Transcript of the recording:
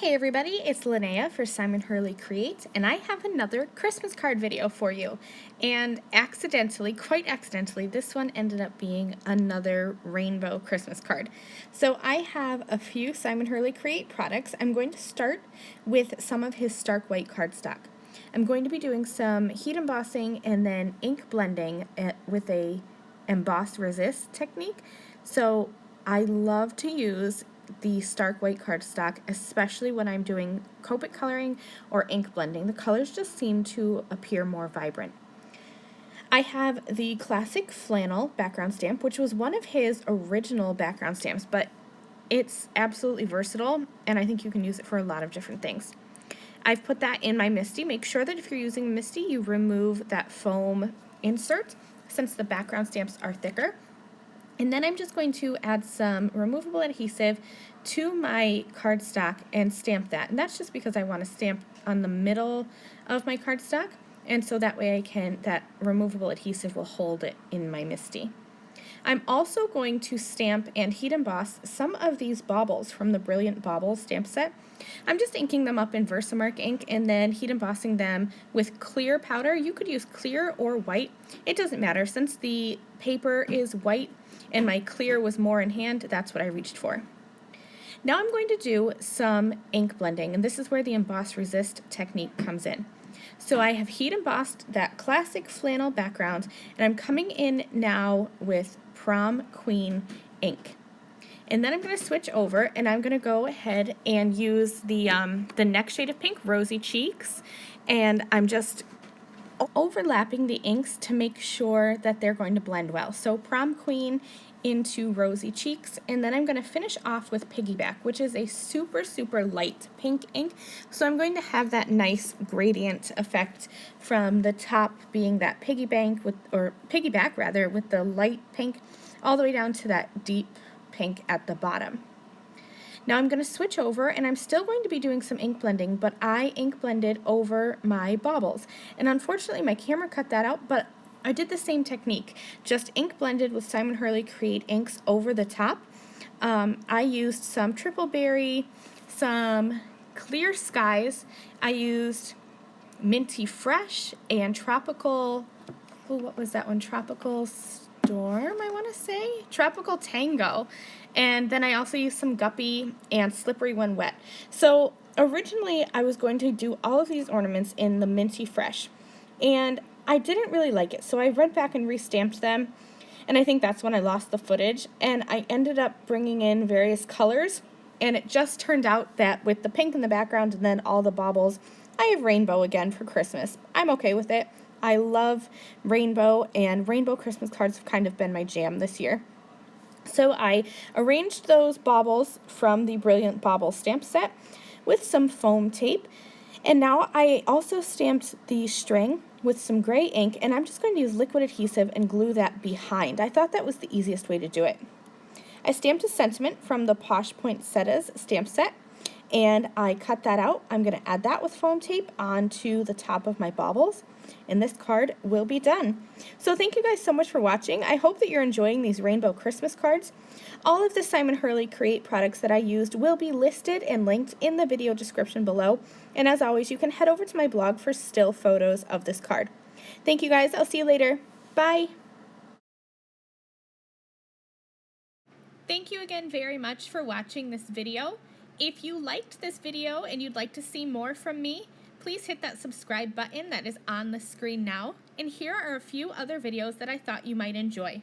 Hey everybody, it's Lynnea for Simon Hurley Create, and I have another Christmas card video for you. And accidentally, quite accidentally, this one ended up being another rainbow Christmas card. So I have a few Simon Hurley Create products. I'm going to start with some of his stark white cardstock. I'm going to be doing some heat embossing and then ink blending with a emboss resist technique. So I love to use the stark white cardstock, especially when I'm doing Copic coloring or ink blending. The colors just seem to appear more vibrant. I have the classic flannel background stamp, which was one of his original background stamps, but it's absolutely versatile, and I think you can use it for a lot of different things. I've put that in my Misty. Make sure that if you're using Misty, you remove that foam insert since the background stamps are thicker. And then I'm just going to add some removable adhesive to my cardstock and stamp that. And that's just because I want to stamp on the middle of my cardstock, and so that way that removable adhesive will hold it in my Misty. I'm also going to stamp and heat emboss some of these baubles from the Brilliant Baubles stamp set. I'm just inking them up in Versamark ink and then heat embossing them with clear powder. You could use clear or white. It doesn't matter. Since the paper is white and my clear was more in hand, that's what I reached for. Now I'm going to do some ink blending, and this is where the emboss resist technique comes in. So I have heat embossed that classic flannel background, and I'm coming in now with Prom Queen ink. And then I'm going to switch over, and I'm going to go ahead and use the next shade of pink, Rosy Cheeks, and I'm just overlapping the inks to make sure that they're going to blend well. So Prom Queen into Rosy Cheeks, and then I'm going to finish off with Piggyback, which is a super light pink ink. So I'm going to have that nice gradient effect from the top being that piggyback with the light pink all the way down to that deep pink at the bottom. Now I'm going to switch over, and I'm still going to be doing some ink blending, but I ink blended over my baubles. And unfortunately my camera cut that out, but I did the same technique, just ink blended with Simon Hurley Create inks over the top. I used some Triple Berry, some Clear Skies, I used Minty Fresh and Tropical, what was that one? Tropical Storm, I want to say? Tropical Tango. And then I also used some Guppy and Slippery When Wet. So originally I was going to do all of these ornaments in the Minty Fresh, and I didn't really like it, so I went back and restamped them, and I think that's when I lost the footage, and I ended up bringing in various colors, and it just turned out that with the pink in the background and then all the baubles, I have rainbow again for Christmas. I'm okay with it. I love rainbow, and rainbow Christmas cards have kind of been my jam this year. So I arranged those baubles from the Brilliant Baubles stamp set with some foam tape, and now I also stamped the string with some gray ink, and I'm just going to use liquid adhesive and glue that behind. I thought that was the easiest way to do it. I stamped a sentiment from the Posh Poinsettias stamp set, and I cut that out. I'm going to add that with foam tape onto the top of my baubles, and this card will be done. So thank you guys so much for watching. I hope that you're enjoying these rainbow Christmas cards. All of the Simon Hurley Create products that I used will be listed and linked in the video description below. And as always, you can head over to my blog for still photos of this card. Thank you guys. I'll see you later. Bye. Thank you again very much for watching this video. If you liked this video and you'd like to see more from me, please hit that subscribe button that is on the screen now. And here are a few other videos that I thought you might enjoy.